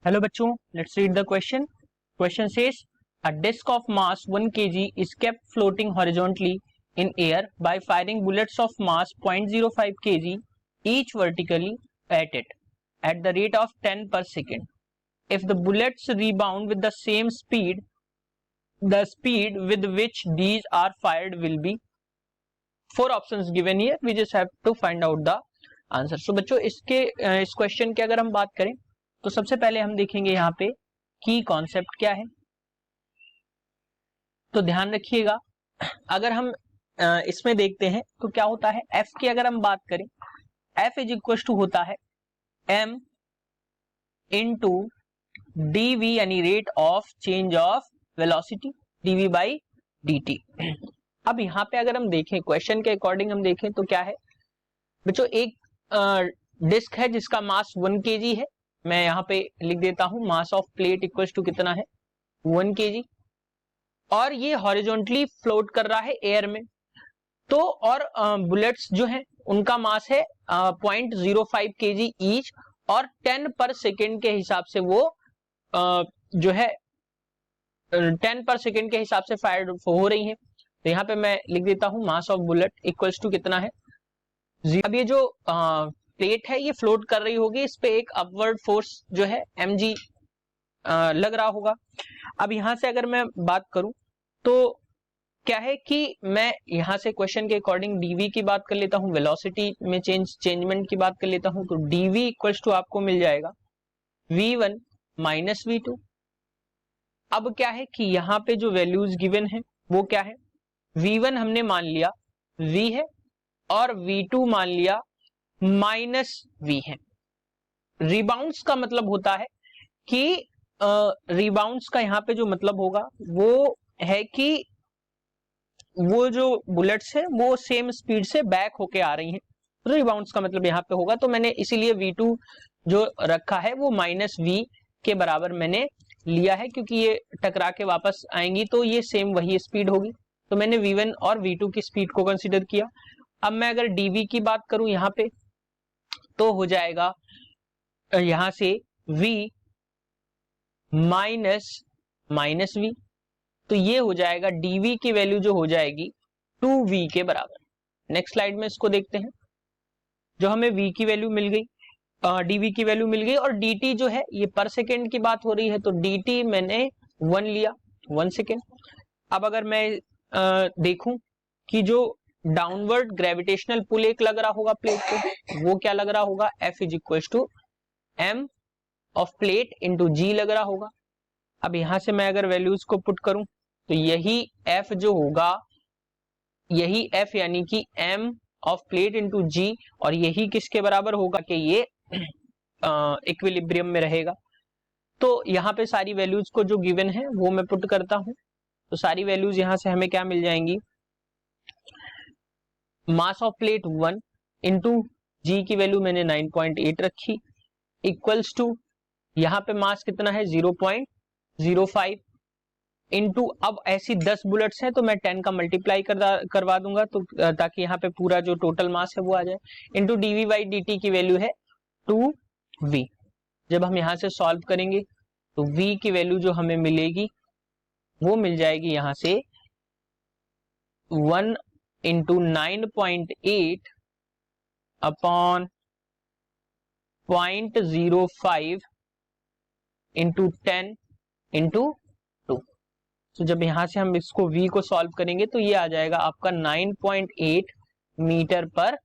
Hello बच्चों, let's read the question. Question says a disk of mass 1 kg is kept floating horizontally in air by firing bullets of mass 0.05 kg each vertically at the rate of 10 per second. If the bullets rebound with the same speed, the speed with which these are fired will be. Four options given here. We just have to find out the answer. So बच्चों इस question की अगर हम बात करें तो सबसे पहले हम देखेंगे यहाँ पे की कॉन्सेप्ट क्या है. तो ध्यान रखिएगा, अगर हम इसमें देखते हैं तो क्या होता है, एफ की अगर हम बात करें, एफ इज इक्वल टू होता है एम इनटू डीवी यानी rate of change of velocity dv by d. अब यहाँ पे अगर हम देखें क्वेश्चन के अकॉर्डिंग हम देखें तो क्या है बच्चों, एक डिस्क है जिसका मास 1 kg है. मैं यहाँ पे लिख देता हूं mass of plate equals to कितना है 1 kg, और ये हॉरिजॉन्टली फ्लोट कर रहा है एयर में. तो और बुलेट्स जो हैं उनका मास है 0.05 kg ईच, और 10 पर सेकेंड के हिसाब से वो जो है 10 पर सेकेंड के हिसाब से फायर हो रही है. तो यहाँ पे मैं लिख देता हूं mass of bullet equals to कितना है. अब ये जो प्लेट है ये फ्लोट कर रही होगी, इस पे एक अपवर्ड फोर्स जो है mg लग रहा होगा. अब यहां से अगर मैं बात करूं तो क्या है कि मैं यहां से क्वेश्चन के अकॉर्डिंग dv की बात कर लेता हूं, वेलोसिटी में चेंजमेंट की बात कर लेता हूं. तो dv इक्वल्स टू आपको मिल जाएगा v1 माइनस v2. अब क्या है कि यहाँ पे जो वैल्यूज गिवन है वो क्या है, v1 हमने मान लिया v है और v2 मान लिया माइनस v है. रिबाउंड्स का मतलब होता है कि रिबाउंड्स का यहाँ पे जो मतलब होगा वो है कि वो जो बुलेट्स है वो सेम स्पीड से बैक होके आ रही हैं. रिबाउंड्स का मतलब यहाँ पे होगा, तो मैंने इसीलिए v2 जो रखा है वो माइनस v के बराबर मैंने लिया है, क्योंकि ये टकरा के वापस आएंगी तो ये सेम वही स्पीड होगी. तो मैंने v1 और v2 की स्पीड को कंसिडर किया. अब मैं अगर dv की बात करूं यहाँ पे तो हो जाएगा यहां से v माइनस v. तो ये हो जाएगा dv की वैल्यू जो हो जाएगी 2v के बराबर. नेक्स्ट स्लाइड में इसको देखते हैं. जो हमें v की वैल्यू मिल गई, dv की वैल्यू मिल गई, और dt जो है ये पर सेकेंड की बात हो रही है तो dt मैंने 1 लिया, 1 सेकेंड. अब अगर मैं देखूं कि जो डाउनवर्ड ग्रेविटेशनल पुल एक लग रहा होगा प्लेट पे, वो क्या लग रहा होगा, F is equal to m of plate into g लग रहा होगा. अब यहां से मैं अगर वैल्यूज को पुट करूं तो यही F जो होगा, यही F यानी कि M ऑफ प्लेट इंटू जी, और यही किसके बराबर होगा कि ये इक्विलिब्रियम में रहेगा. तो यहाँ पे सारी वैल्यूज को जो गिवन है वो मैं पुट करता हूं. तो सारी वैल्यूज यहां से हमें क्या मिल जाएंगी, मास ऑफ प्लेट 1 इंटू जी की वैल्यू मैंने 9.8 रखी, इक्वल्स टू यहाँ पे मास कितना है 0.05 इंटू, अब ऐसी 10 बुलेट्स हैं तो मैं 10 का मल्टीप्लाई करवा दूंगा तो ताकि यहाँ पे पूरा जो टोटल मास है वो आ जाए, इंटू dv बाई dt की वैल्यू है 2v. जब हम यहाँ से सॉल्व करेंगे तो v की वैल्यू जो हमें मिलेगी वो मिल जाएगी यहाँ से 1 इंटू 9.8 अपॉन 0.05 इंटू 10 इंटू 2. तो जब यहां से हम इसको v को सॉल्व करेंगे तो ये आ जाएगा आपका 9.8 मीटर पर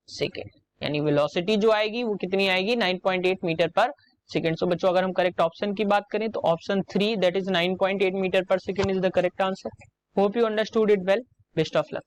सेकेंड, यानी वेलोसिटी जो आएगी वो कितनी आएगी 9.8 मीटर पर सेकेंड. सो बच्चों अगर हम करेक्ट ऑप्शन की बात करें तो ऑप्शन 3 दैट इज 9.8 मीटर पर second is the correct answer. Hope you understood it well. Best of luck.